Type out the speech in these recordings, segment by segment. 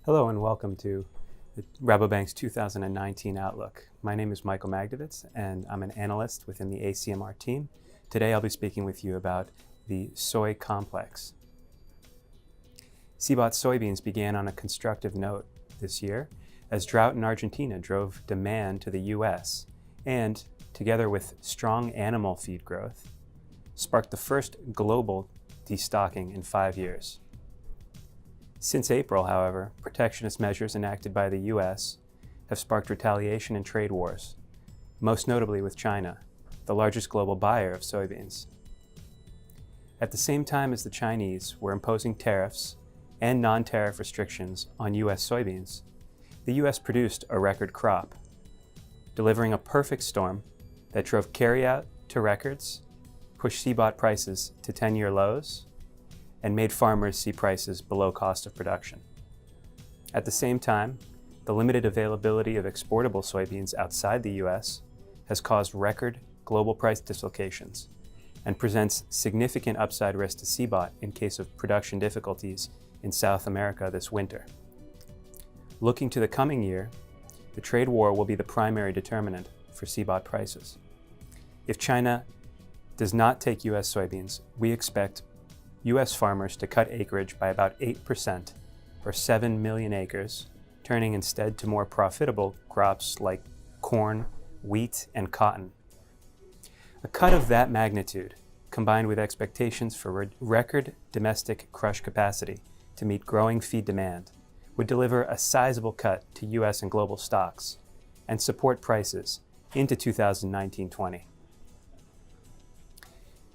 Hello and welcome to the Rabobank's 2019 Outlook. My name is Michael Magdovitz and I'm an analyst within the ACMR team. Today I'll be speaking with you about the soy complex. CBOT soybeans began on a constructive note this year as drought in Argentina drove demand to the US and, together with strong animal feed growth, sparked the first global destocking in 5 years. Since April, however, protectionist measures enacted by the US have sparked retaliation and trade wars, most notably with China, the largest global buyer of soybeans. At the same time as the Chinese were imposing tariffs and non-tariff restrictions on US soybeans, the US produced a record crop, delivering a perfect storm that drove carryout to records, pushed CBOT prices to 10-year lows, and made farmers see prices below cost of production. At the same time, the limited availability of exportable soybeans outside the US has caused record global price dislocations and presents significant upside risk to CBOT in case of production difficulties in South America this winter. Looking to the coming year, the trade war will be the primary determinant for CBOT prices. If China does not take US soybeans, we expect US farmers to cut acreage by about 8%, or 7 million acres, turning instead to more profitable crops like corn, wheat, and cotton. A cut of that magnitude, combined with expectations for record domestic crush capacity to meet growing feed demand, would deliver a sizable cut to US and global stocks and support prices into 2019-20.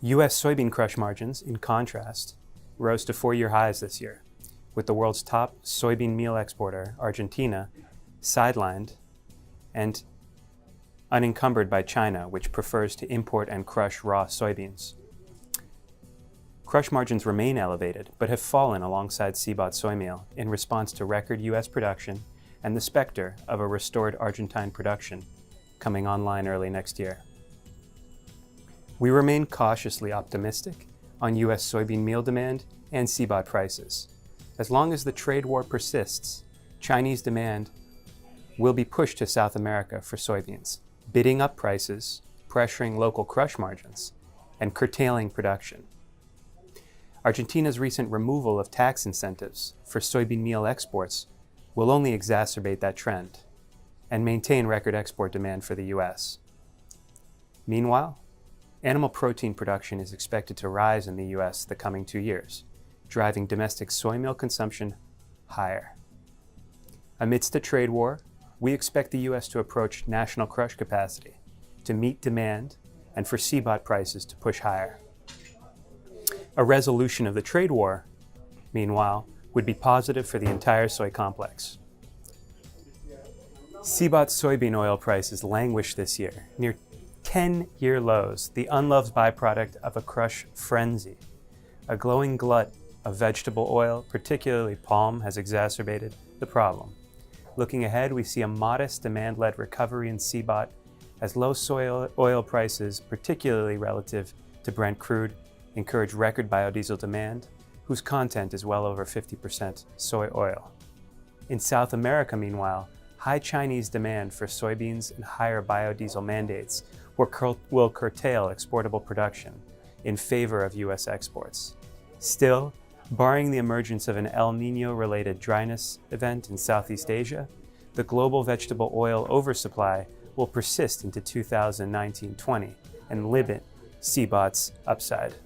US soybean crush margins, in contrast, rose to 4-year highs this year, with the world's top soybean meal exporter, Argentina, sidelined and unencumbered by China, which prefers to import and crush raw soybeans. Crush margins remain elevated, but have fallen alongside CBOT soy meal in response to record US production and the specter of a restored Argentine production coming online early next year. We remain cautiously optimistic on US soybean meal demand and CBOT prices. As long as the trade war persists, Chinese demand will be pushed to South America for soybeans, bidding up prices, pressuring local crush margins, and curtailing production. Argentina's recent removal of tax incentives for soybean meal exports will only exacerbate that trend and maintain record export demand for the US. Meanwhile, animal protein production is expected to rise in the US the coming 2 years, driving domestic soy meal consumption higher. Amidst the trade war, we expect the US to approach national crush capacity to meet demand and for CBOT prices to push higher. A resolution of the trade war, meanwhile, would be positive for the entire soy complex. CBOT soybean oil prices languished this year, near 10-year lows, the unloved byproduct of a crush frenzy. A glowing glut of vegetable oil, particularly palm, has exacerbated the problem. Looking ahead, we see a modest demand-led recovery in CBOT as low soy oil prices, particularly relative to Brent crude, encourage record biodiesel demand, whose content is well over 50% soy oil. In South America, meanwhile, high Chinese demand for soybeans and higher biodiesel mandates will curtail exportable production in favor of US exports. Still, barring the emergence of an El Niño-related dryness event in Southeast Asia, the global vegetable oil oversupply will persist into 2019-20 and limit CBOT's upside.